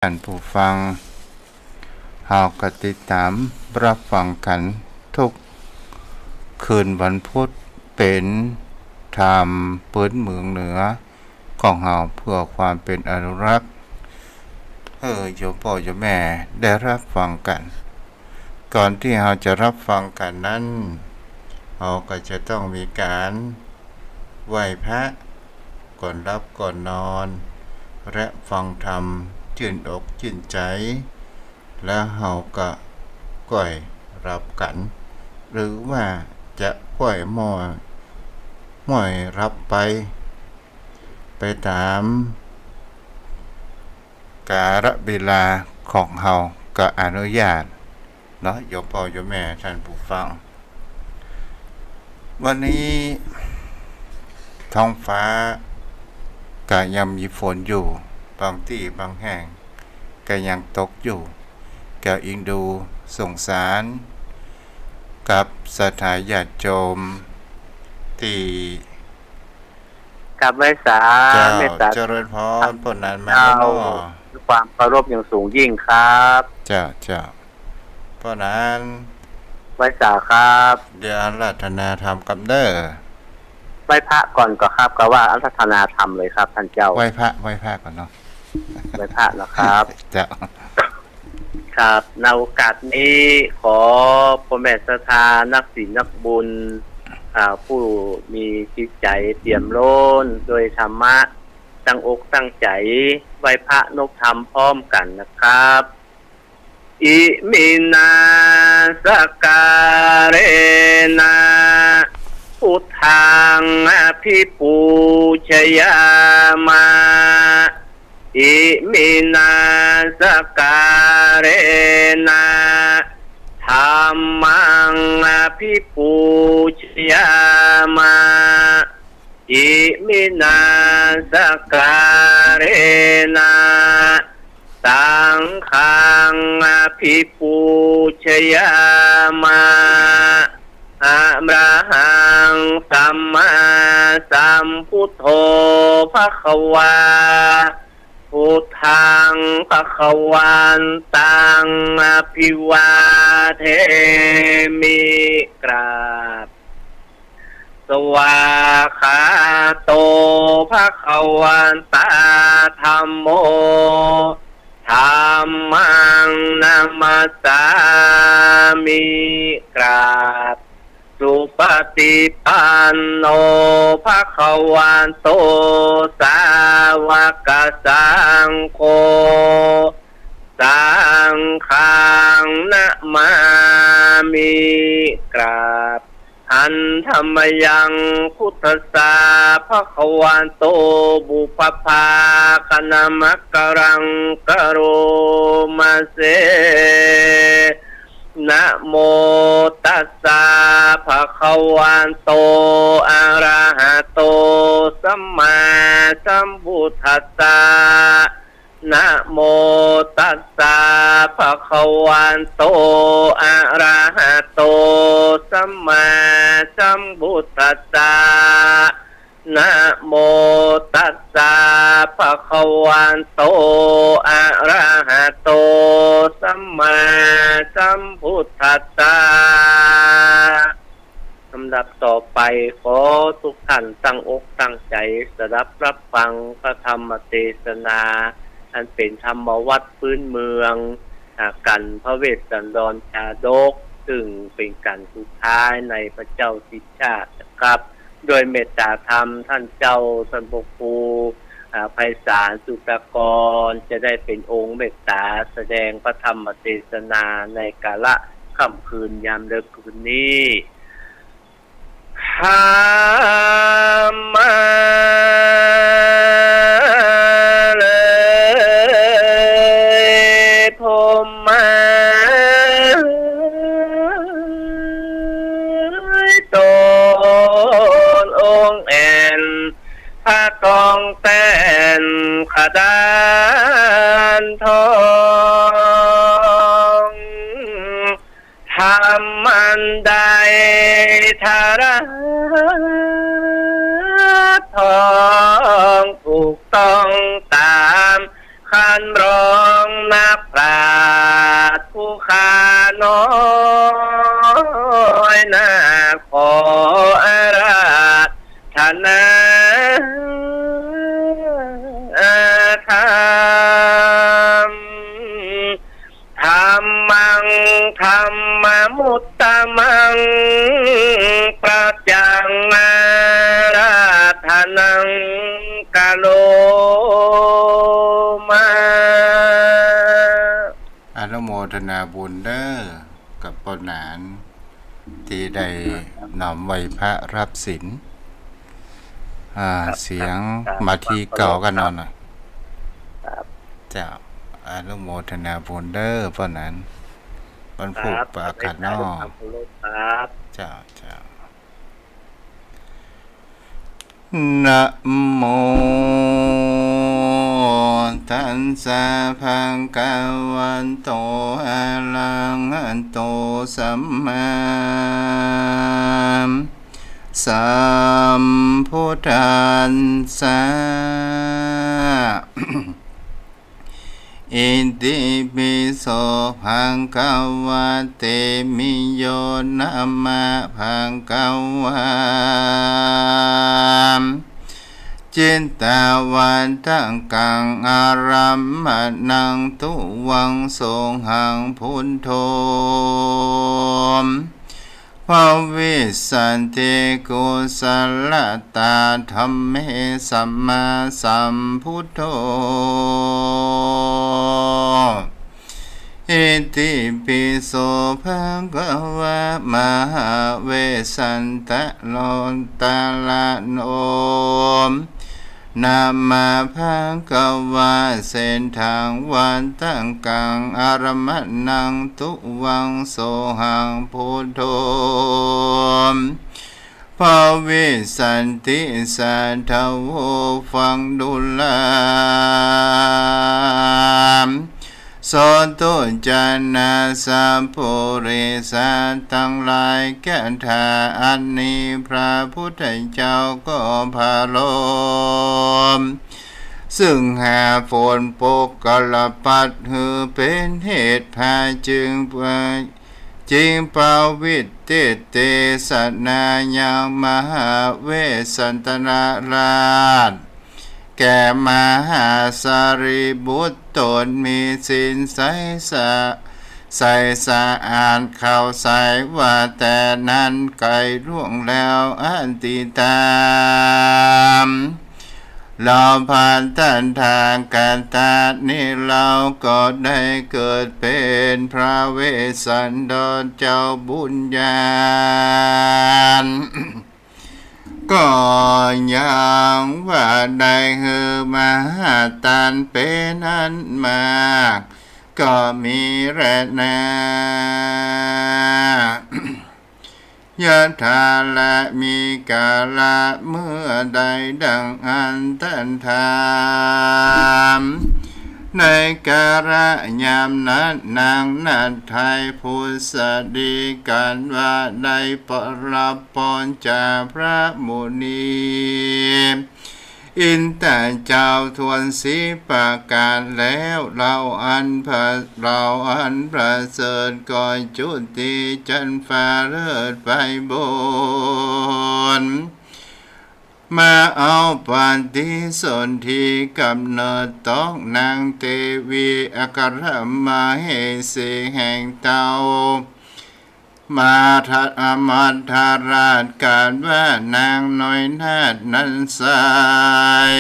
ท่านผู้ฟังเฮาก็ติดตามรับฟังกันทุกคืนวันพุธเป็นธรรมพื้นเมืองเหนือของเฮาเพื่อความเป็นอนุรักษ์โยมพ่อโยมแม่ได้รับฟังกันก่อนที่เฮาจะรับฟังกันนั้นเฮาก็จะต้องมีการไหว้พระก่อนรับก่อนนอนและฟังธรรมชื่นอกชื่นใจแล้วเฮาก็ก่อยรับกันหรือว่าจะก่อยหม้อยรับไปตามกาลเวลาของเฮาก็อนุญาตเนาะโยมพ่อโยมแม่ท่านผู้ฟังวันนี้ท้องฟ้าก็ยังมีฝนอยู่บางที่บางแห่งก็ยังตกอยู่ก็อิงดูสงสารกับสถานญาติโยมที่กับไว้สาเมตตาเจริญพรผลนั้นมาเนาะด้วยความเคารพอย่างสูงยิ่งครับเจ้าเพราะนั้นไว้สาครับเดี๋ยวอาราธนาธรรมกับเด้อไหว้พระก่อนก็ครับก็ว่าอาราธนาธรรมเลยครับท่านเจ้าไหว้พระก่อนเนาะไหว้พระนะครับเจ้าครับในโอกาสนี้ขอพ่อแม่ศรัทธานักศีลนักบุญผู้มีจิตใจเปี่ยมล้นโดยธรรมะตั้งอกตั้งใจไหว้พระนบธรรมพร้อมกันนะครับอิมินาสการนะพุทธังอภิปูชยามาอิมินาสการนะธัมมังอภิปูชยามาอิมินาสการนะสังฆังอภิปูชยามาอะระหังสัมมาสัมพุทโธภควาพุทธังภควันตังอภิวาเทมิกราบสวาคาโตภควันตาธัมโมธัมมังนามัสสามิกราบสุปฏิปันโนภคะวันโตสาวกสังโฆสังฆังนะมามิกราบหันธรรมยังพุทธสาภคะวันโตบุพพาคณมักกรังกโรมาเสนะโมตัสสะภะคะวันโตอะระหะโตสัมมาสัมพุทธัสสะนะโมตัสสะภะคะวันโตอะระหะโตสัมมาสัมพุทธัสสะนะโมตัสสะภะคะวันโตอะระหะโตสัมมาสัมพุทธัสสะลำดับต่อไปขอทุกท่านตั้งอกตั้งใจสดับรับฟังพระธรรมเทศนาอันเป็นธรรมวัตรพื้นเมืองกันพระเวสสันดรชาดกซึ่งเป็นกันสุดท้ายในพระเจ้าสิทธานะครับโดยเมตตาธรรมท่านเจ้าสันปกภูไพศาลสุตกรจะได้เป็นองค์เมตตาแสดงพระธรรมเทศนาในกาละค่ำคืนยามเลิกคืนนี้ธรรมะกองเต้นขดานทองทำมันใดทาราทองผู นุโมทนาบุญเด้อกับปนานที่ได้นำไว้พระรับศีลเสียงมาที่เก่ากันหน่อย ครับ เจ้าอนุโมทนาบุญเด้อปนานวันพุธปากันนอ ครับ เจ้านะโมตัสสะภะคะวะโตอะระหะโตสัมมาสัมพุทธัสสะ อิติปิโสภะคะวะเตมิโยนะมะภะคะวะจิตตาวันตังกังอารัมมนังตุวังสงหังพุทโธภวิสันติกุสลตาธัมเมสัมมาสัมพุทโธอิติปิโสภะคะวะมหาเวสันตะโลตาลาโนนามาภะคะวะเส้นทางวันตั้งกังอารมะนังตุวังโสหังพุทโธภวิสันติสัทธโวฟังดุลามโสตุจานาสัพพุริสัตทั้งหลายแก่ทาอันนี้พระพุทธเจ้าก็พาโลมซึ่งหาฝนปกกลปัดหือเป็นเหตุพาจึงจริงปาวิตเตเตสนายังมหาเวสันตนาราชแก่มหาสารีบุตรตนมีสินใสสะอาดเข้าใสว่าแต่นั้นไกลล่วงแล้วอันติตามเราผ่านท่านทางการตานี้เราก็ได้เกิดเป็นพระเวสสันดรเจ้าบุญญาณ ก็ยังว่าได้เฮือมาตานเป็นอันมากก็มีแรนา ยะถาและมีกาละเมื่อใดดังอันตันถามในการะยามนั้นนางนัดไทยผู้สดีกันว่าได้ปรับพรจากพระมุนีอินแต่เจ้าทวนสีประการแล้วเราอันประเสริฐก่อนจุติจันฟ้าเลิศไปบนมาเอาปฏิสนธิกำเนิดต้องนางเทวีอัครมาเหสีแห่งเตามาทัดอมัทาราชการว่านางน้อยนาถนั้นสาย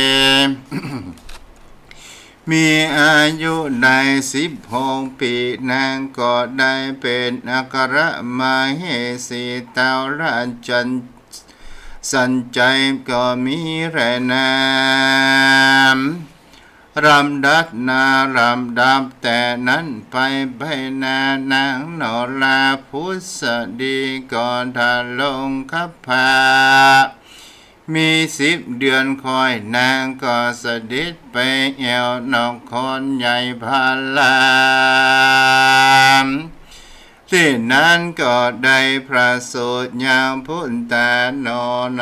มีอายุได้16 ปีนางก็ได้เป็นอัครมเหสีเตาราชันสันใจก็มีแร่นามรำดับแต่นั้นไปนานางนลาพุทธดีก่อนทาลงคับพามี10 เดือนคอยนางก็เสด็จไปแอวนอกคอนใหญ่พาลามที่นั้นก็ได้พระโสดญาพุทธานอน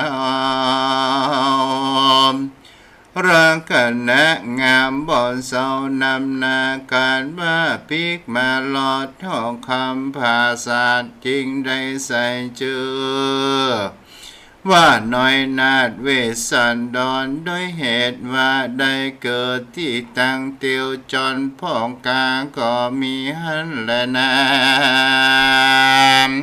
รักณะงามบ่เศร้านำนาการว่าพิกมาลอดทองคำภาษาจริงได้ใส่เจือว่าน้อยนาถเวสสันดรด้วยเหตุว่าได้เกิดที่ตั้งเตียวจนพ่องกาก็มีหันและนาม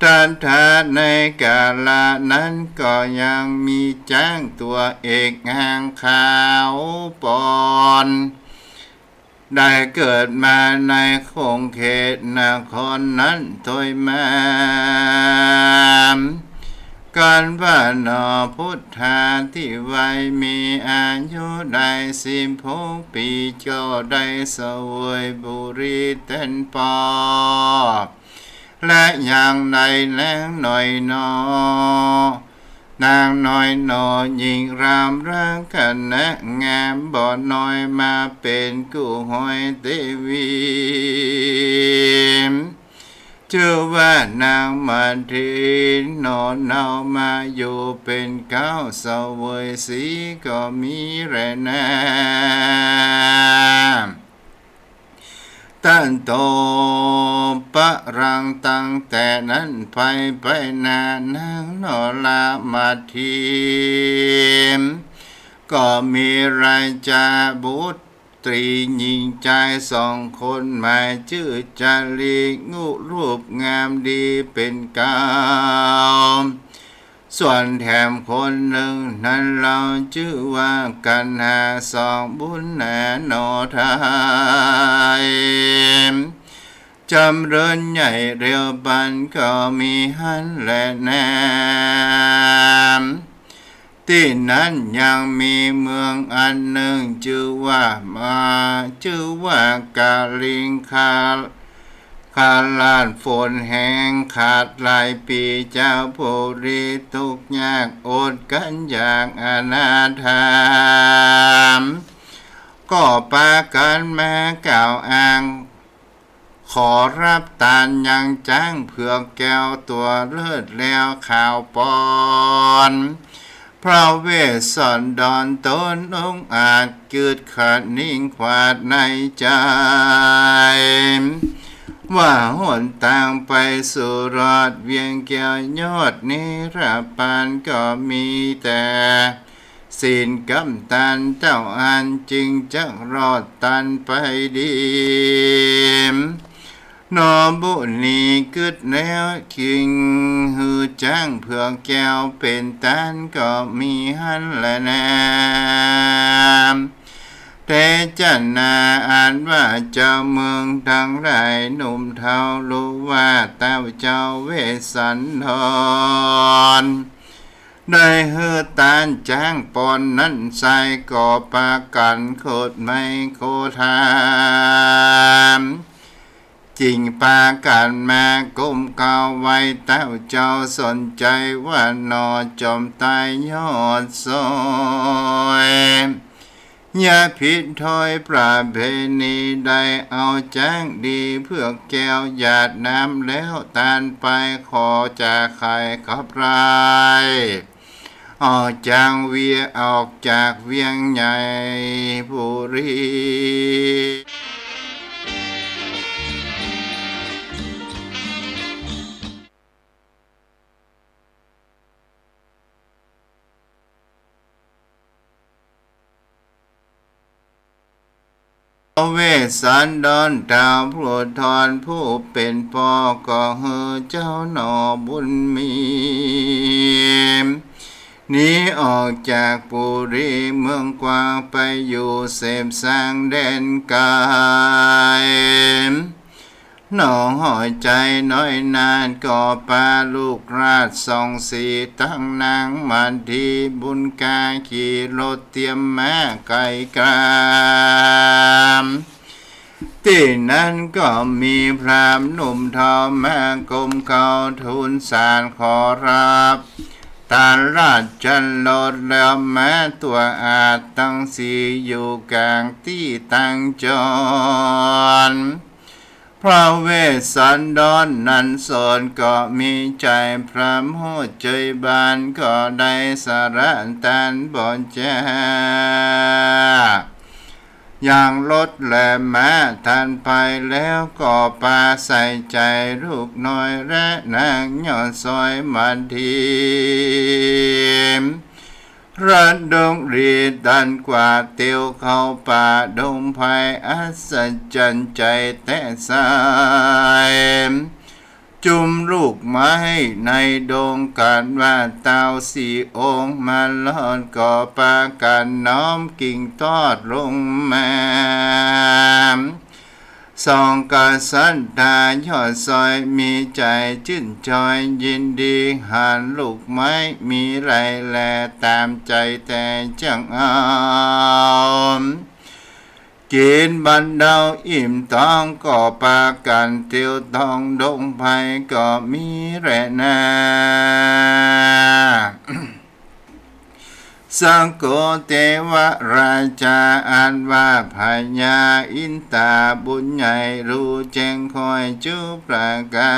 ตันทาในกาลนั้นก็ยังมีจ้างตัวเอกหางขาวปอน ได้เกิดมาในคงเขตนครนั้นโดยมาการว่านอพุทธาที่ไว้มีอายุได้16 ปีก็ได้เสวยบุรีเต้นปอและอย่างใดแรงหน่อยนอนางน้อยนอยิงรามร่างกันนะงามบ่อน้อยมาเป็นกู้หอยเทวีชื่อว่านางมาทีนอนเอามาอยู่เป็นเก้าเสวยสีก็มีแร่นาตั้งโตปะรังตั้งแต่นั้นไปนานางนอลามาทีก็มีรายจาบุตรีหญิงใจ2 คนหมายชื่อจารีงูรูปงามดีเป็นเก้าส่วนแถมคนหนึ่งนั้นเราชื่อว่ากันหา2 บุญแน่นอไทยจำเริญใหญ่เรียวบันก็มีหันและแนมที่นั้นยังมีเมืองอันหนึ่งชื่อว่ากาลิงคาลาดฝนแห้งขาดหลายปีเจ้าโพรีทุกข์ยากอดกันอย่างอนาถามก็ปากันแม่กล่าวอ้างขอรับทานยังจ้างเผือกแก้วตัวเลิศแล้วข่าวปอนพระเวสสันดรตนองค์อาจเกิดขัดนิ่งขวาดในใจว่าหนทางไปสู่รอดเวียงแก้วยอดนิรปานก็มีแต่ศีลกำตันเจ้าอันจึงจะรอดตันไปดีนอบุนีกึดแล้วคิงหือจ้างเพื่อแก้วเป็นตันก็มีหันและแนมแต่จันนาอ่านว่าเจ้าเมืองทั้งหลายหนุ่มเทารู้ว่าเต้าเจ้าเวสสันดรได้เฮือตานจ้างปอนนั้นใส่ก่อปากันโคตรไม่โคทามจริงปากันมาก้มเกาไว้เต้าเจ้าสนใจว่านอจอมตายยอดซอยอย่าผิดถอยประเพณีได้เอาจ้างดีเพื่อแก้วหยาดน้ำแล้วตานไปขอจากใครขับรายออกจากเวียงใหญ่บุรีเวสสันดรดาวพลุทรผู้เป็นพ่อก็เฮอเจ้าหนอบุญมีหนีออกจากปุรีเมืองกวางไปอยู่เสพสร้างแดนกายหนอหอยใจน้อยนานก็ปาลูกราช2 สีตั้งนางมันทีบุญกาขี่รถเตรียมม้าไก่กรามที่นั้นก็มีพรามหนุ่มทอมากรมเขาทูลสารขอรับตาราชจันโลดแล้วแม้ตัวอาจตั้งสีอยู่กลางที่ตั้งจรพระเวสสันดรนั้นสอนก็มีใจพระโมใจบานก็ได้สารตันบ่แจ้อย่างรถและม้าทันไปแล้วก็ปาใส่ใจลูกน้อยและนางยอดซอยมันทีรัดดงรีดันกว่าเตียวเข้าป่าดงไผ่อัศจรรย์ใจแต่สาย จุมลูกไม้ในดงการว่าเต้าสี่องค์มาลอดก่อปากันน้อมกิ่งทอดลงมาสองกษัตริย์ตายอดซอยมีใจชื่นชอยยินดีหานลูกไม้มีไรแลตามใจแต่จังเอากินบันดาอิ่มท้องก็ปากันเตียวทองดงไผ่ก็มีแร่นา สังโฆเทวราชาอันว่าพญาอินตาบุญใหญ่รู้แจ้งคอยจุประกา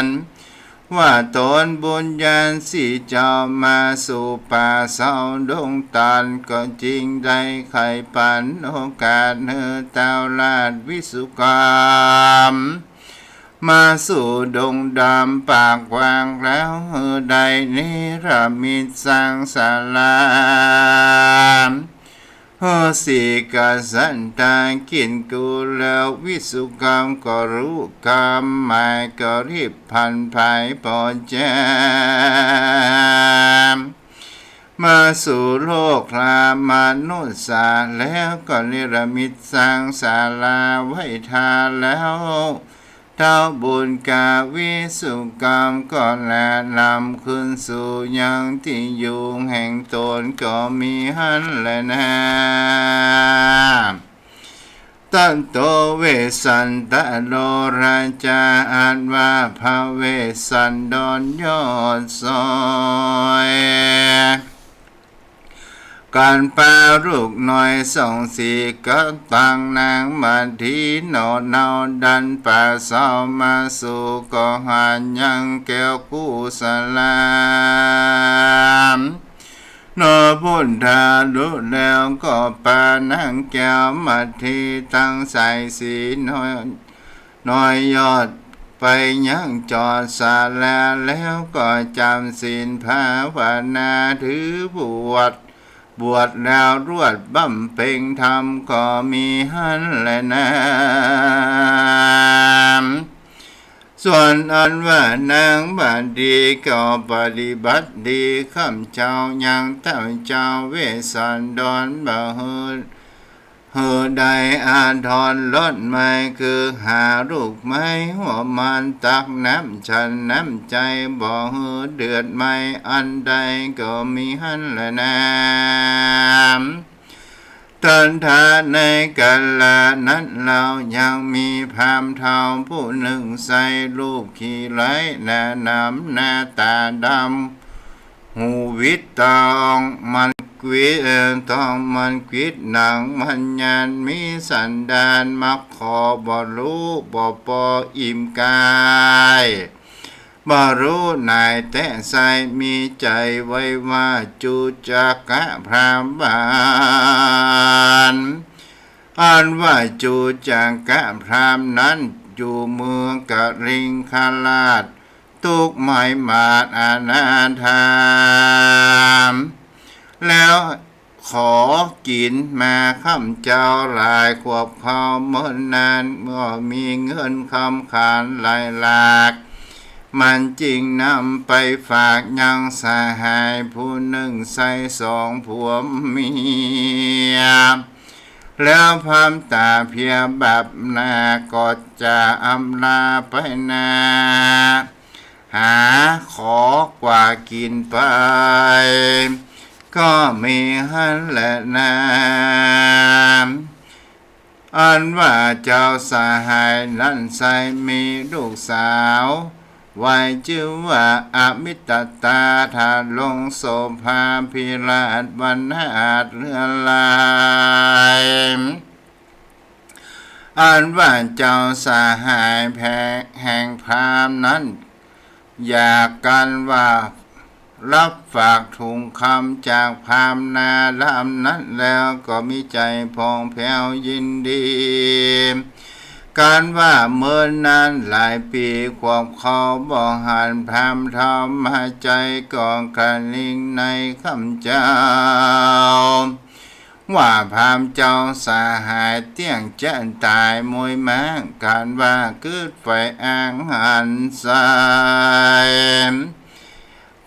รว่าตนบุญญาณสิเจ้ามาสู่ป่าเศร้าดงตันก็จริงได้ไข่ปันโอกาสเฮอเต้าลาดวิสุกรรมมาสู่ดงดำปากวางแล้วเฮอใดนิรมิตสร้างศาลาเฮอสีกสันตากินกูแล้ววิสุกรรมก็รู้กรรมหมายก็รีบพันภายปอแจมมาสู่โลกรามนุษย์สาแล้วก็นิรมิตสร้างศาลาไว้ทาแล้วเท่าบุญกาวิสุกรรมก็แลนำขึ้นสู่ยังที่อยู่แห่งตนก็มีหันแลนะตันโตเวสันตโลราชาอันว่าพระเวสสันดรยอดซอยการปาลูกน้อยส่งสีก็ตังนางมาทีโนเนาดันป่าเศร้ามาสู่ก็หายังแก้วกุศลามนอพุทธาลุแล้วก็ปานางแก้วมาทีตั้งใส่สีน้อยยอดไปยังจอดสาลาแล้วก็จำศีลภาวนาถือบวชแล้วรวดบำเพ็ญธรรมก็มีหันแลนะส่วนอันว่านางบาดีก็ปฏิบัติดีคำเจ้ายังเต้าเจ้าเวสสันดรบ่เฮือใดอาทรลดไม่คือหาลูกไม้หัวมันตักน้ำฉันน้ำใจบ่ฮือเดือดไม่อันใดก็มีหันละนามตันทาในกัลลานั้นเรายังมีพามเท่าผู้หนึ่งใส่ลูกขี้ไหลหน้าน้ำหน้าตาดำหูวิตตองมันกวิทองมันกวิดหนังมันยานมีสันดานมักขอบ่รู้บ่ปออิ่มกายบ่รู้นายแต่ใสมีใจไว้ว่าจุจักะพรามบานอันว่าจุจักะพรามนั้นอยู่เมืองกะริงคาลาดตุกไม้มาดอนาถามแล้วขอกินมาข้ามเจ้าหลายขวบเขาเมื่อนานเมื่อมีเงินคำขานหลากมันจริงนำไปฝากยังสหายผู้หนึ่งใส่สองผัวเมียแล้วพามตาเพียแบบนาก็จะอำลาไปนาหาขอกว่ากินไปก็มีหันแหละนาอันว่าเจ้าสหายนั้นใสมีลูกสาวไว้ชื่อว่าอมิตตาทาลงโสภาพิราชวันอาจเรือลายอันว่าเจ้าสหายแพ้แห่งพรามนั้นอยากกันว่ารับฝากถุงคำจากพรามนาลำนั้นแล้วก็มีใจพองแผ้วยินดีการว่าเมื่อนานหลายปีความเขาบ่หันพรามทำมาใจกองกันลิงในคำเจ้า ว่าพามเจ้าสาหายเตี้ยงจะตายมวยม้างการว่าเกิดไฟอ่างหันใส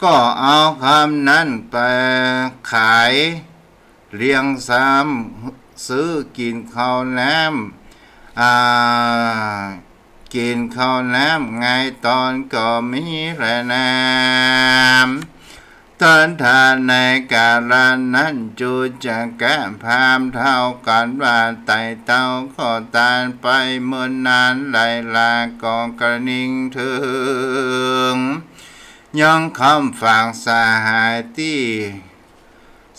ก็เอาคำนั้นไปขายเลี้ยงซ้ำซื้อกินข้าวแหลมกินข้าวแหลมไงตอนก็มีแระน้ำตอนทานในกาลนั้นจูจะแก้พามเท่ากันว่าไต่เต้าก็ตานไปเมื่อนานไหลลากองกระนิ่งถึงยังคำฝากสหายที่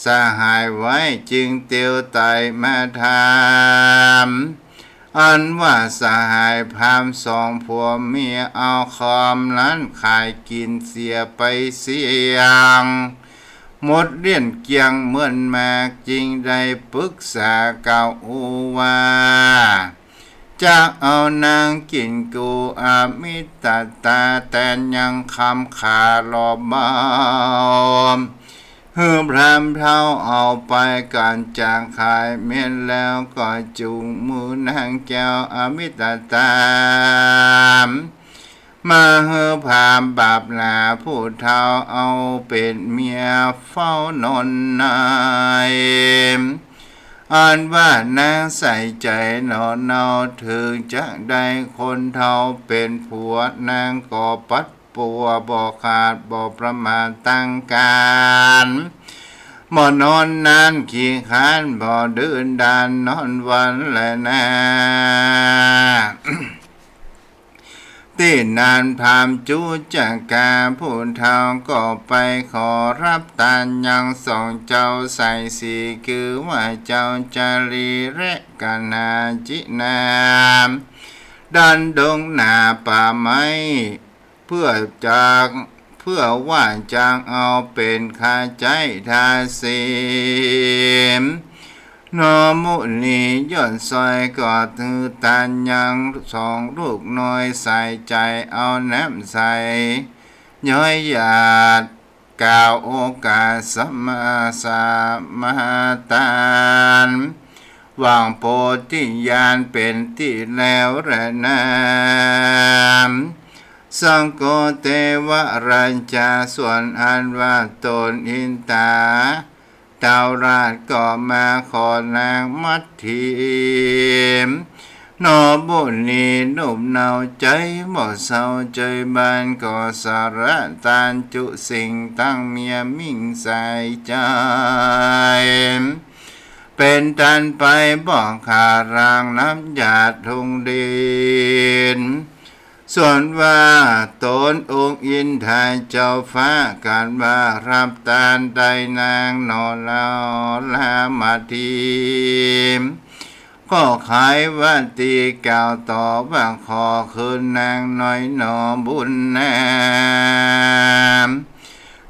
สหายไว้จึงเตียวไตมาถามอันว่าสหายพามสองผัวเมียเอาคอมนั้นขายกินเสียไปเสียงหมดเรียนเกียงเหมือนมากจริงได้ปรึกษาเก่าว่าจะเอานางกินกูอามิตาตาแต่ยังคำขาลอบเบาฮือพรามเท่าเอาไปการจางขายเมียนแล้วก็จุงมือนางแก้วอามิตาตามมาฮือพรามบาปหนาผู้เท่าเอาเป็นเมียเฝ้านอนนายอ่านว่านางใส่ใจนอนเนาถึงจะได้คนเท่าเป็นผัวนางก็ปัดปัวบ่ขาดบ่ประมาทตั้งการบ่นอนนานขี้คร้านบ่เดินดานนอนวันและนาที่นานพามจูจักกาผู้เท่าก็ไปขอรับตานยังสองเจ้าใส่สีคือว่าเจ้าจารีและกานาจินามดันดงหนาป่าไม้เพื่อว่าจางเอาเป็นค่าใจทาสิมนอมุนีย้อนซอยกอดถือตานยังสองลูกน้อยใส่ใจเอาน้ำใส่ย้อยหยาดกล่าวโอกาสสัมมาสามาตานวางโพธิญาณเป็นที่แล้วแระนามสังโฆเทวรัญจาส่วนอันว่าตนอินตาดาวราชก็มาขอนางมัทธิมนอบุนีหนุ่มเนาใจหมดเศร้าใจบานก็สาระตานจุสิ่งตั้งเมียมิ่งใส่ใจเป็นตันไปบอกขารางน้ำหยาดทงดินส่วนว่าตนองค์อินทายเจ้าฟ้าการว่ารับตานได้นางนอนลาลามาทีก็ขายวันตีกล่าวต่อว่าขอคืนนางน้อยหนอบุญนาม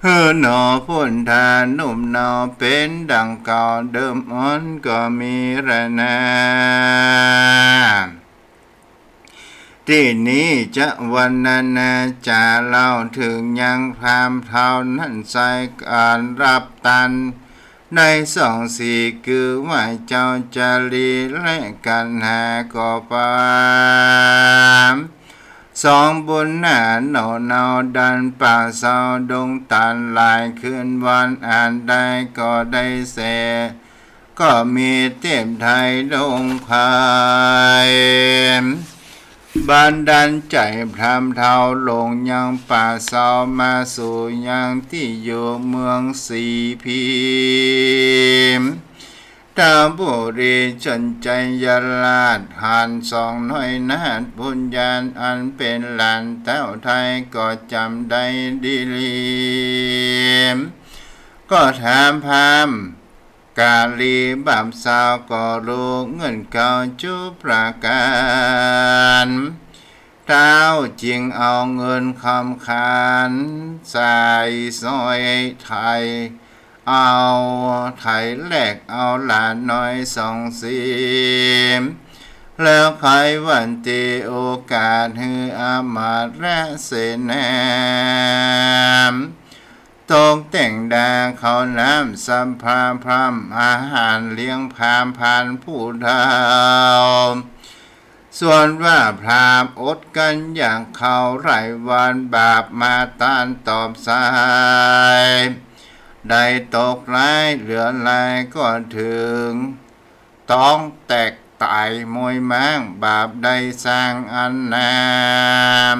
เฮือหนอพุ่นทานุ่มเนาเป็นดังเก่าเดิมอ่อนก็มีระนาที่นี้จะวันนาจะเล่าถึงยังพรามเท่านั้นใส่การรับตันในสองสี่คือว่าเจ้าจารีและกันหาก็ปามสองบุญหน้าเนาดันป่าเศร้าดงตันลายคืนวันอ่านได้ก็ได้เสก็มีเต็มไทยดงพายบันดาลใจพรามเท่าลงยังป่าเศร้ามาสู่ยังที่อยู่เมืองสีพิมตาบุรีจนใจยลาดหันสองน้อยนาดบุญญาณอันเป็นหลานเต้าไทยก็จำได้ดีลีมก็ถามพามกาลีบามสาวก็รู้เงินเก่าจุประการเท้าจริงเอาเงินคำขานใส่ซอยไทยเอาไทยแลกเอาหลานน้อยสองสีแล้วใครวันตีโอกาสฮืออามาตและเสนามต ตกแต่งดาเขาน้ำสัมภาพรำอาหารเลี้ยงพามพานผู้เฒ่าส่วนว่าพรามอดกันอย่างเขาไรวันบาปมาต้านตอบสายได้ตกร้ายเหลือลายก็ถึงต้องแตกตายมวยม้างบาปได้สร้างอันนาม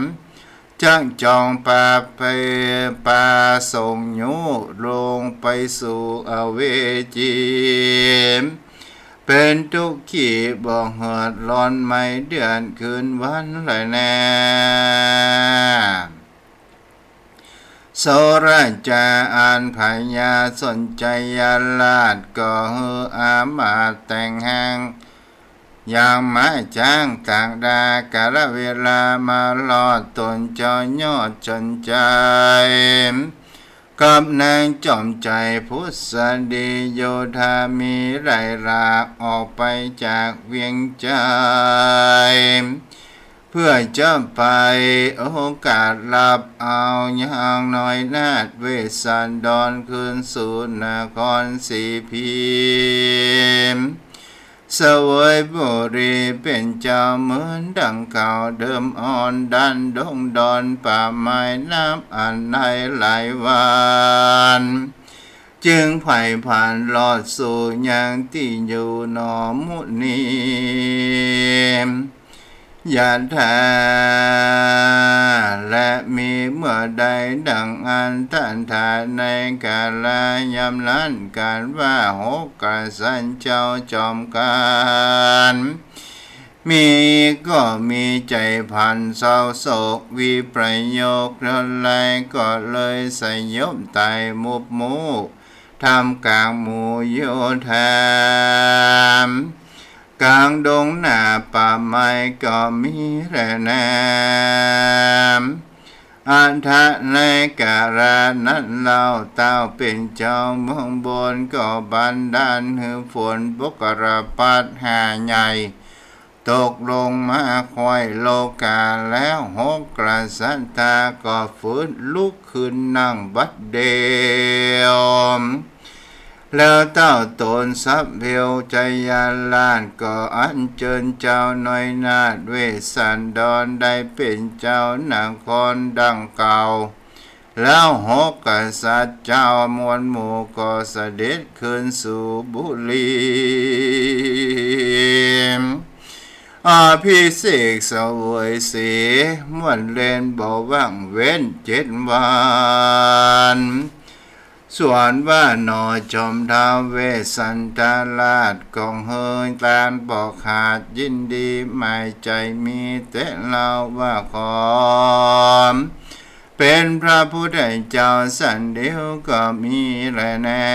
จังจองปาไปปาส่งโยลงไปสู่อเวจีเป็นทุกขีบ่เหือดร้อนไม่เดือนคืนวันเลยแน่โสราจาอ่านพญาสนใจยาลาดก็ฮืออามาแต่งหางอย่างไม้จ้างต่างดากาลเวลามาลอดตนเจ้ายอดจนใจกับนางจอมใจพุทธดีโยธามีไรราออกไปจากเวียงใจเพื่อจะไปโอกาสหลับเอาอย่างน้อยนาดเวสสันดรคืนสู่นครสีพิมพ์เสวยบุรีเป็นเจ้าเหมือนดังเก่าเดิมอ่อนดันดงดอนป่าไม้น้ำอันในหลายวันจึงไผ่ผ่านลอดสู่ยังที่อยู่หนอมุนียาธาและมีเมื่อใดดังอันท่านทาในกาลายำลันการว่าหกกษันเจ้าจอมการมีก็มีใจพันเศร้าโศกวิประโยคเท่าไรก็เลยสยบไตมุบมูทำกลางหมู่โยธากลางดงหน้าป่าไม้ก็มีแร่น้ำอันทะในการานั้นเราเต้าเป็นเจ้าเมืองบนก็บันดาลหือฝนปกระปัดหาใหญ่ตกลงมาควายโลกาแล้วหกกษัตริย์ก็ฟื้นลุกขึ้นนั่งบัดเดียวแล้วเต้าตนสับเพียวใจยาลานก็อัญเชิญเจ้าน้อยนาดเวสสันดรได้เป็นเจ้านครดังเก่าแล้วหกกษัตริย์เจ้ามวลหมู่ก็เสด็จขึ้นสู่บุรีอาภิเษกเสวยสีมวนเล่นบ่ว่างเว้น7 วันส่วนว่าหนอจอมท้าวเวสสันตราชกองเฮยตานบอกขาดยินดีไม่ใจมีแต่เล่าว่าขอเป็นพระพุทธเจ้าสันเดียวก็มีแลแน่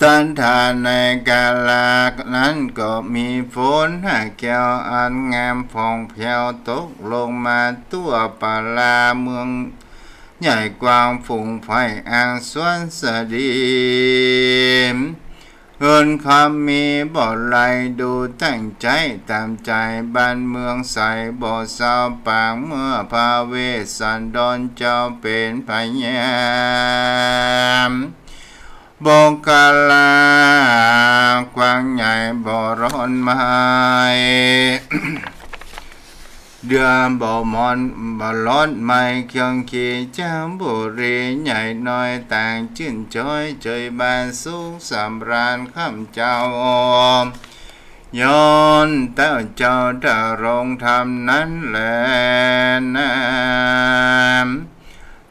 ตันทานในกาลนั้นก็มีฝนหาแก้วอันงามผ่องแผ้วตกลงมาตัวปาลาเมืองใหญ่กว้างฝูงไฟอ่างสวนสดีเงินคำมีบ่ไหลดูตั้งใจตามใจบ้านเมืองใสบ่เศร้าปางเมื่อพระเวสสันดรเจ้าเป็นพญามบงกาลากว้างใหญ่บ่ร้อนไม้ เดือบ่มอนบ่ร้อนไม่เคียงขี่เจ้าบุรีใหญ่น้อยต่างชื่นจ้อยใจบานสุขสำราญข้ามเจ้าย้อนเต้าเจ้าดารงธรรมนั้นแหละนะ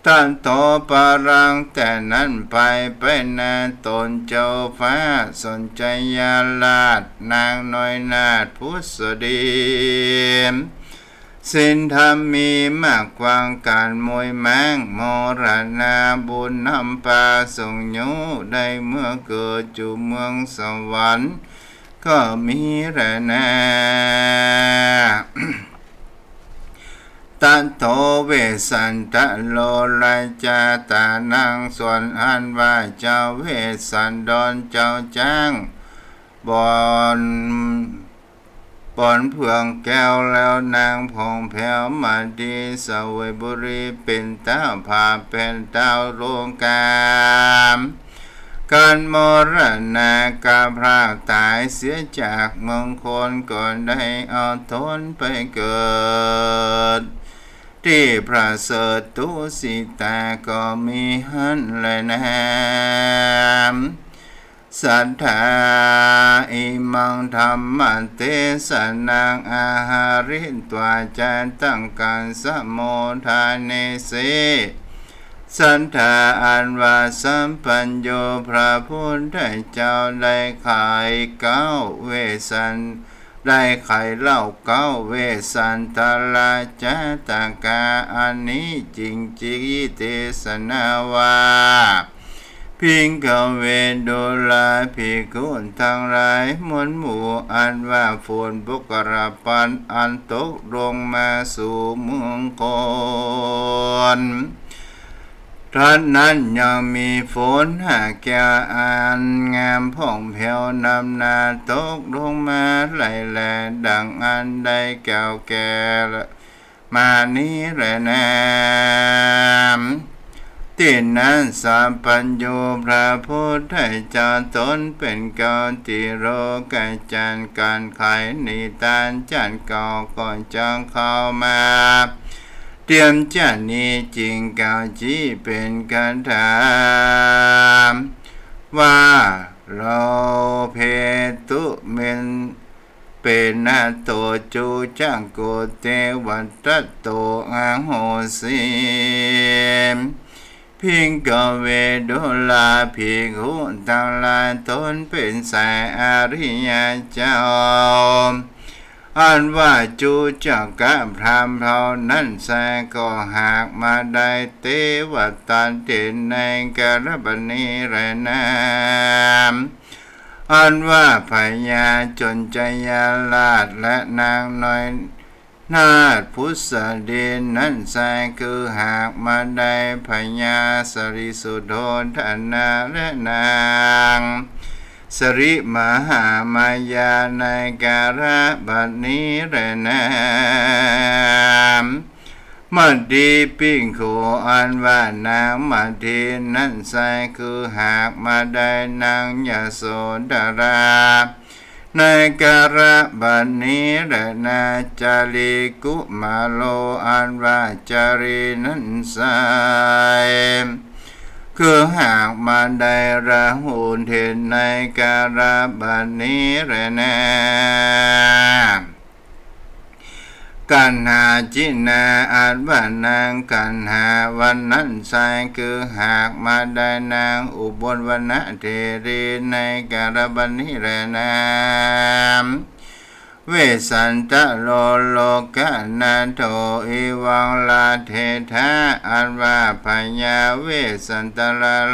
ท่านโตปารังแต่นั้นไปเป็นนาตนเจ้าฟ้าสนใจยาลาดนางน้อยนาดพุทธดีสินธรรมมีมากกว่างการมวยแมงมรณาบุญนำปาส่งโยได้เมื่อเกิดอยู่เมืองสวรรค์ก็มีแร่แน่ ตันโตเวสันตโลไลจาตานังส่วนอันว่าเจ้าเวสันดรเจ้าจ้างบอน ปอนเพื่องแก้วแล้วนางพองแผ้วมาดีสวยบุรีเป็นเต้าผาเป็นเต้าโลกามการมรณะกาพรากตายเสียจากเมืองคนก่อนได้เอาทนไปเกิดที่พระเสริฐตุสิตาก็มีหันและนามสัทธาอิมังธรรมเตสนังอาหาริตวาจาตั้งการสโมทาเนเสสันธาอันว่าสัมปัญโยพระพุทธเจ้าได้ขายเก้าเวสันได้ไขเล่าเก้าเวสันตลาจตากาอันนี้จริงจิกิเตสนาวาพิงกเวโดลาภิกขุทั้งหลายมวลหมู่อันว่าฝนบุกระปันอันตกลงมาสู่เมืองคนท่านนั้นยังมีฝนหาแก้วอันงามผ่องแผ้วนำนาตกลงมาไหลแลดังอันใดแก้วแก่มานี้แลนามที่นั้นสัมปัญโยพระพุทธเจ้าตนเป็นเกาติโรกจันการไขนิทานจันเก่าก่อนจังเข้ามาเตรียมจันนี้จริงเก่าจีเป็นกันถามว่าเราเพตุเมนเป็นนาโตจูจังโกเตวัตโตอาโหสิพิงกเวโดลาภิกขุทั้งหลายตนเป็นสายอริยเจ้าอันว่าจูจักกะพรามเท่านั้นแสก็หากมาได้เตวตันเด่นในกรบณีแรนามอันว่าพญาจนใจยาลาดและนางน้อยนาถพุทธเดนนั้นแสคือหากมาได้พญาสริสุโธธนาและนางสริมหามายาในการะบัดนี้แลนามมัดดีปิงโขอันว่านางมัดดีนั้นใสคือหากมาได้นางยโสดาราในการะบัดนี้แลนาจาริกุมาโลอันว่าจารีนั้นใสคือหากมาได้ราหูเทนในการะบัดนี้แลนากันหาจินาอาจว่านางกันหาวันนั้นใสคือหากมาได้นางอุบลวรรณเทรีในการะบัดนี้แลนาเวสันตโลโลกะนาโถอิวังลาเทธาอันว่าพญาเวสันต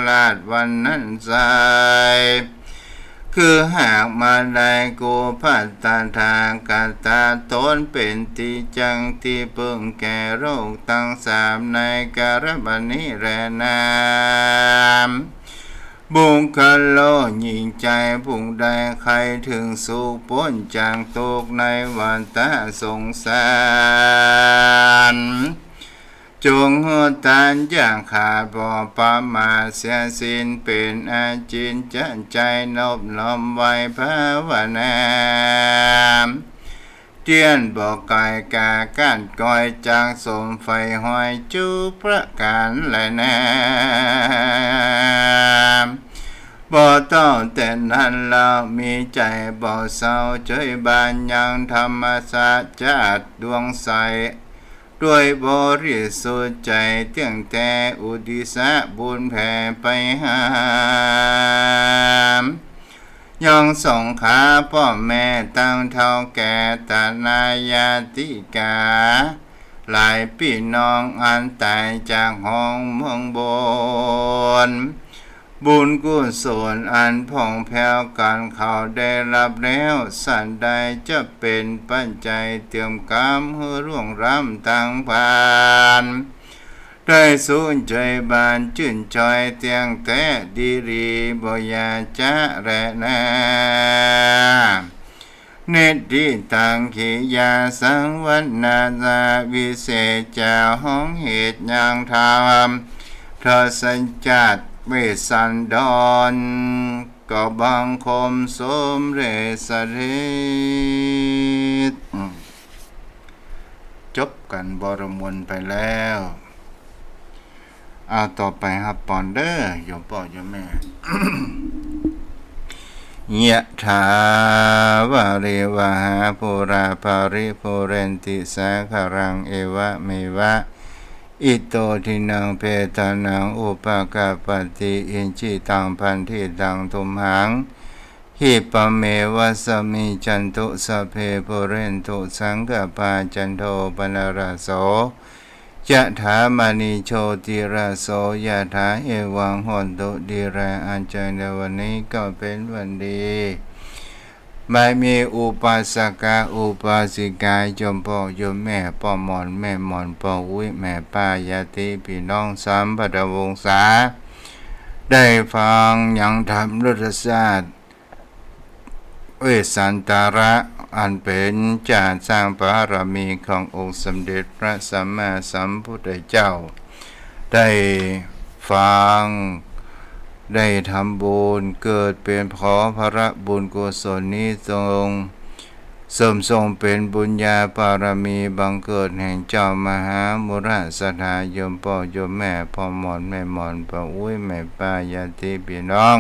ลาชวันนั้นใสคือหากมาได้กูพัตตาทางกาตาตนเป็นที่จังที่เพิ่งแก่โรคตั้งสามในการะบัดนี้แลนามบุคคลโลยิ่งใจผู้ใดใครถึงสุขพ้นจากตกในวัฏสงสารจงหัวตานอย่างขาดบ่ประมาทเสียสิ้นเป็นอาจินจันใจนบน้อมไว้ภาวนาเตียนบอกกายกาการก้อยจางสมไฟห้อยจูประการและนามบ่ต้องแต่นั้นเรามีใจบ่เศร้าใจบานยังธรรมศาสตร์จัดดวงใสด้วยบริสุทธิ์ใจเตียงแต่อุทิศบุญแผ่ไปหามยังส่งขาพ่อแม่ตั้งเท่าแก่ตานายาติกาหลายพี่น้องอันตายจากห้องเมืองบนบุญกุศลอันผ่องแผ้วกันเขาได้รับแล้วสันใดจะเป็นปัจจัยเตรียมกรรมให้ร่วงรำตั้งผ่านได้สูญใจบานชื่นชอยเตียงแต่ดีรีบอยาจะแรนา เนติตังขิยาสังวัณนาจาวิเศษจาห้องเหตุยังธรรมเธอสัญจัดเวสันดรก็บังคมสมเรสเรศจบกันบรมวนไปแล้วเอาต่อไปครับปอนเดอร์โยมพ่อโยมแม่ ยะถาวาริวหาปุราภาริปุเรนติสาคารังเอวะเมวะอิโตทินังเปตานังอุปกาปติอินจิตังพันธิตังทุมหังหิปะเมวะสมิจันตุสเพปุเรนตุสังกปาจันโทปนรโสยะถามณีโชติระโสยะถาเอวังหนตุดีระอัญเจนวันนี้ก็เป็นวันดีไม่มีอุปาสกาอุปาสิกาโยมพ่อโยมแม่พ่อหมอนแม่หมอนพ่ออุ้ยแม่ป้ายาติพี่น้องสามพันวงศาได้ฟังยังทำรัฐศาสตร์เวสสันตาระอันเป็นจาสร้างบารมีขององค์สมเด็จพระสัมมาสัมพุทธเจ้าได้ฟังได้ทำบุญเกิดเป็นขอพระบุญกุศลนี้ทรงเสริมทรงเป็นบุญญาบารมีบังเกิดแห่งเจ้ามหามุราสถาโยมพ่อโยมแม่พ่อหมอนแม่หมอนพ่ออุ้ยแม่ป้ายาติพี่น้อง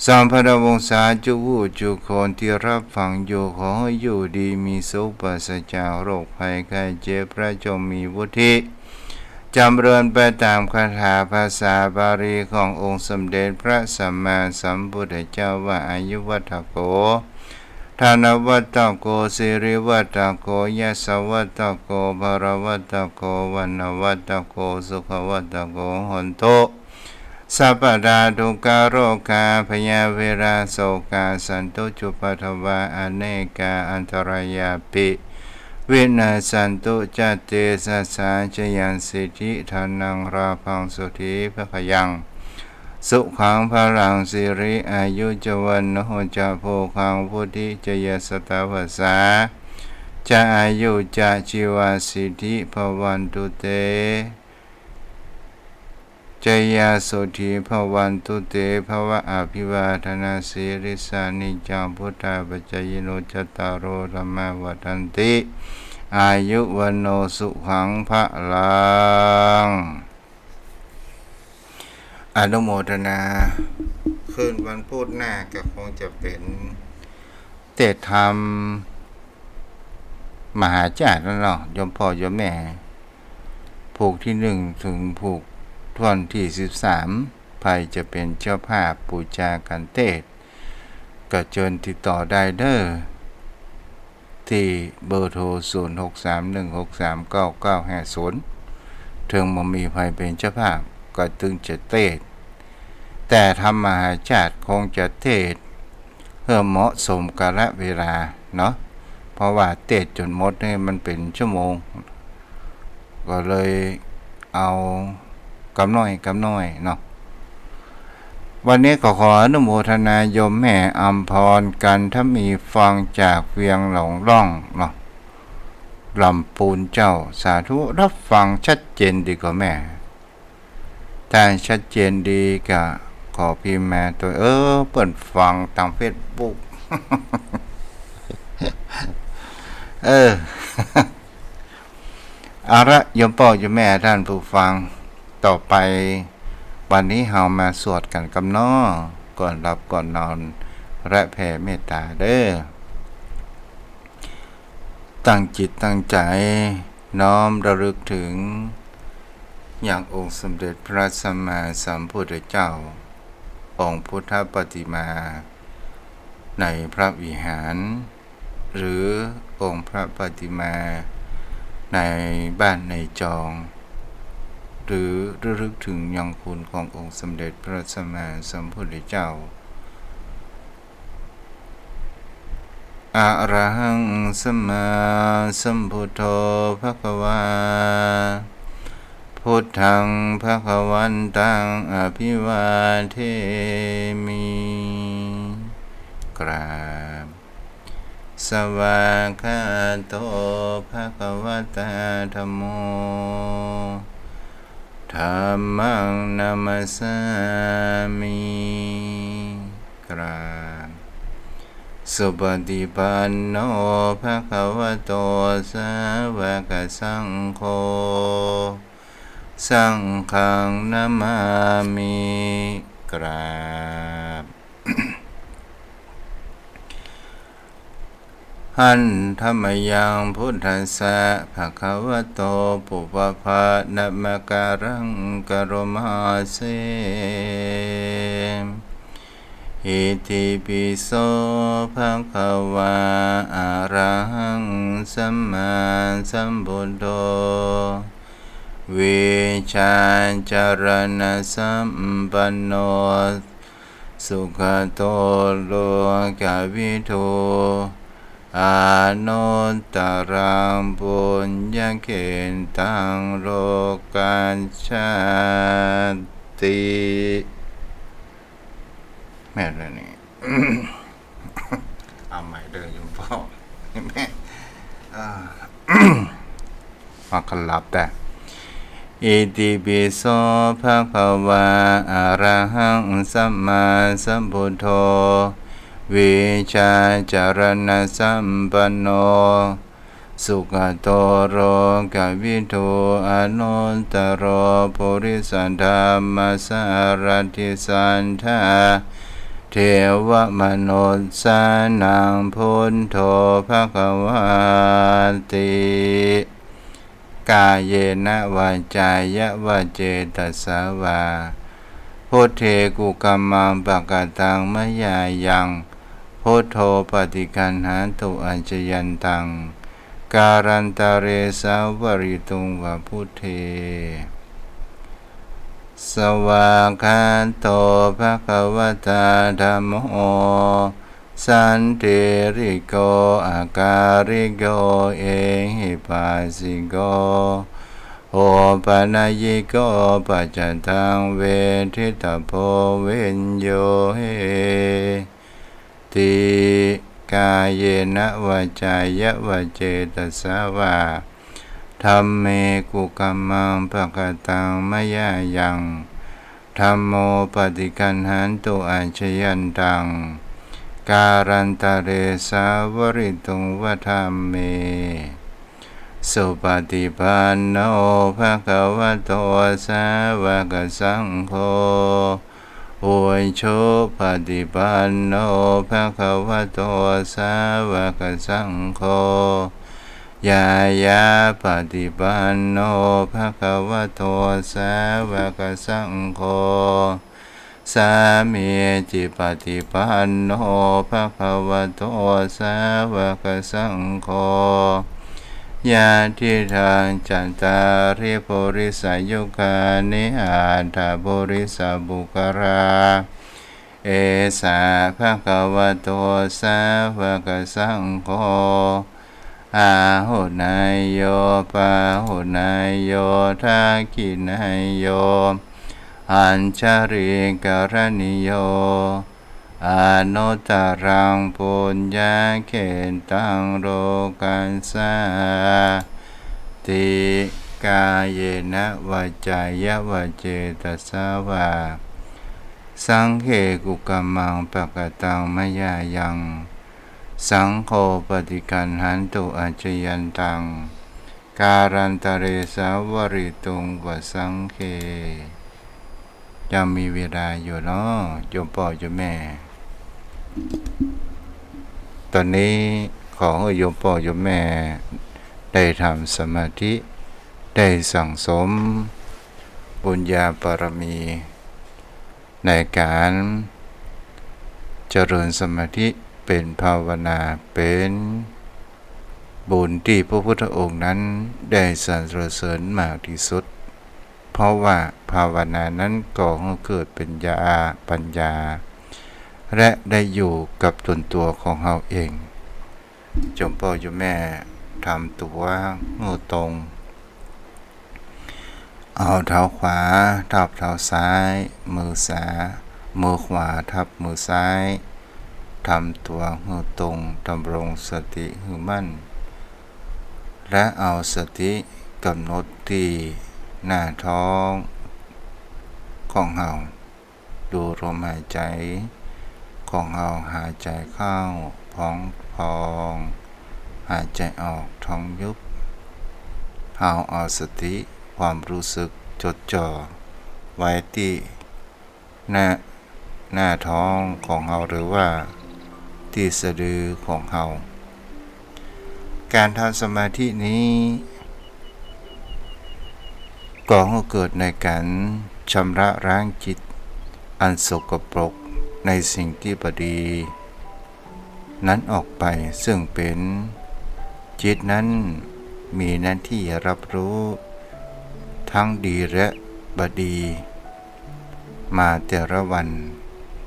สามพันวงศาจุวูจุคนที่รับฟังอยู่ขอให้อยู่ดีมีสุขปราศจากโรคภัยไข้เจ็บพระจงมีวุฒิจำเริญไปตามคาถาภาษาบาลีขององค์สมเด็จพระสัมมาสัมพุทธเจ้าว่าอายุวัฏโกธานวัฏโกสิริวัฏโกยสวัฏโกภรวัฏโกวันวัฏโกสุขวัฏโกหนโตสัพพดาทุกขโรคาพยาเวราโสกาสันตุจุปัฏวาอเนกาอันตรายาปิวินาสันตุจเตสัสสาจยันสิทธิธานังราพังสุธีพระขยังสุขังพลังสิริอายุจวันโนจะโภคังพุทธิจยสตาวสาจะอายุจะชีวาสิทธิภวันตุเตจยาสุธีภวันตุเตภวะอภิวาทนาสิริสานิจังพุทธาปัจจยโนจตารโรธรรมวัฏันติอายุวันโนสุขังพระลังอนุโมทนาคืนวันพุธหน้าก็คงจะเป็นเทศธรรมมหาจารย์แล้วเนาะโยมพ่อโยมแม่ผูกที่1ถึงผูกวันที่13ภัยจะเป็นเจ้าภาพปูจากันเทศก็เชิญติดต่อได้เด้อที่เบอร์โทร0631639950ถึงบ่มีภัยเป็นเจ้าภาพก็ตึงจะเทศแต่ธรรมมหาจารย์คงจะเทศเพื่อเหมาะสมกาลเวลาเนาะเพราะว่าเทศจนหมดนี่มันเป็นชั่วโมงก็เลยเอากำน้อยเนาะวันนี้ก็ขออนุโมทนาโยมแม่อำพรกันถ้ามีฟังจากเวียงหลงร่องเนาะลำปูนเจ้าสาธุรับฟังชัดเจนดีกว่าแม่แต่ชัดเจนดีก็ขอพิมพ์มาตัวเปิดฟังทางเฟซบุ๊ก เอาละโยมพ่อโยมแม่ท่านผู้ฟังต่อไปวันนี้เฮามาสวดกันกับน้อก่อนหลับก่อนนอนและแผ่เมตตาเด้อตั้งจิตตั้งใจน้อมระลึกถึงอย่างองค์สมเด็จพระสัมมาสัมพุทธเจ้าองค์พุทธปฏิมาในพระวิหารหรือองค์พระปฏิมาในบ้านในจองหรือระลึกถึงยังคุณขององค์สมเด็จพระสัมมาสัมพุทธเจ้าอะระหังสัมมาสัมพุทโธภควาพุทธังภควันตังอภิวาเทมิกราบ สวากขาโตภะคะวะตาธัมโมธัมมังนามัสสามิกราบสุปฏิปันโนภะคะวะโตสาวกสังโฆสังฆังนามามิกราบ หันธรรมยังพุทธัสสะภะคะวะโตปุปภะนะมะการังกะโรมาเสอิติปิโสภะคะวะอะระหังสัมมาสัมพุทโธวิชาจารณะสัมปันโนสุขโตโลกวิทูอานุตตรังปุญญเขตังโลกัสสติแม่เลยนี่ เอาใหม่เดินอยู่พ่อแม่มาขลับแต่อิติปิโสภะคะวะอะระหังสัมมาสัมพุทโธวิชาจารณะสัมปันโนสุขโตโรกวิทูอนุตตรปุริสธัมมสารติสันทาเทวมนุสสานังพุทโธภะคะวะติกายเยนะวาจายะวะเจตสาวาพุทเทกุกัมมังปะกตังมะยายังพุทโธปฏิคันหาตุอัญชยันตังการันตะเรสาวริตุงวะพุทเทสวากขาโตภะคะวะตาธัมโมสันติริโกอาการิโกเอหิปัสสิโกโอปนัยยิโกปัจจตังเวทิตาโพเวนโยเฮติกายเยนะวาจายะวะเจตสาวาธัมเมกุกัมมังภคตังมยายังธัมโมปฏิคันหันตุอัญชยันตังการันตะเรสาวริตุงวะธัมเมสุปฏิปันโนภะคะวะโตสาวกสังโฆโอยโชปฏิปันโนภะคะวะโตสาวกสังโฆยายาปฏิปันโนภะคะวะโตสาวกสังโฆสามีจิปฏิปันโนภะคะวะโตสาวกสังโฆญาติทางจันตาริปุริสายุคานิอาถาปุริสบุคราเอสาภะคะวะโตสาวกสังโฆอาหุนายโยปาหุนายโยทักขินายโยอัญชริกรณิโยอนุตตรังปุญญเขตังโลกัสสติกายเยนะวาจายะวะเจตสาวาสังเฆกุกัมมังปะกตังมะยายังสังโฆปฏิคันหันตุอัญชยันตังการันตะเรสาวริตุงวสังเฆยังมีเวลาอยู่เนาะโยมพ่อโยมแม่ตอนนี้ขอให้โยมพ่อโยมแม่ได้ทำสมาธิได้สั่งสมบุญญาบารมีในการเจริญสมาธิเป็นภาวนาเป็นบุญที่พระพุทธองค์นั้นได้สรรเสริญมากที่สุดเพราะว่าภาวนานั้นก่อให้เกิดเป็นปัญญาและได้อยู่กับตนตัวของเราเองจงพ่อจงแม่ทำตัวงูตรงเอาเท้าขวาทับเท้าซ้ายมือขวาทับมือซ้าย ทำตัวให้ตรงดำรงสติให้มั่นและเอาสติกำหนดที่หน้าท้องของเฮาดูลมหายใจของเฮาหายใจเข้าพองหายใจออกท้องยุบเฮาเอาสติความรู้สึกจดจ่อไว้ที่หน้าท้องของเฮาหรือว่าที่สะดือของเฮาการทำสมาธินี้ก่อให้เกิดในการชำระล้างจิตอันสกปรกในสิ่งที่บดีนั้นออกไปซึ่งเป็นจิตนั้นมีหน้าที่รับรู้ทั้งดีและบดีมาแต่ละวัน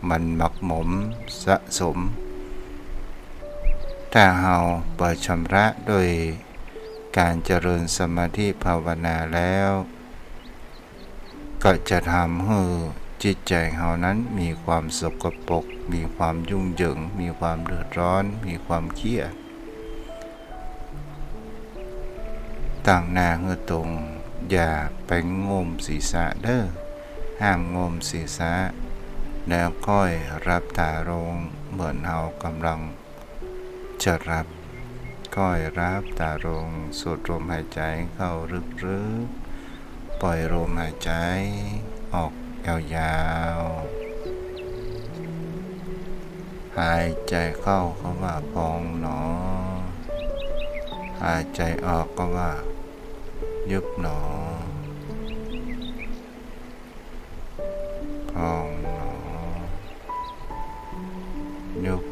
มันหมักหมมสะสมถ้าเฮาเปิดชำระโดยการเจริญสมาธิภาวนาแล้วก็จะทำให้จิตใจเฮานั้นมีความสกปรกมีความยุ่งเหยิงมีความเดือดร้อนมีความเครียดตั้งหน้าให้ตรงอย่าไปงมศีรษะเด้อห้ามงมศีรษะแล้วค่อยรับตาลงเหมือนเฮากำลังจะรับค่อยรับตาลงสูดลมหายใจเข้าลึกๆปล่อยลมหายใจออกยาวๆหายใจเข้าก็ว่าพองหนอหายใจออกก็ว่ายุบหนอพองหนอยุบ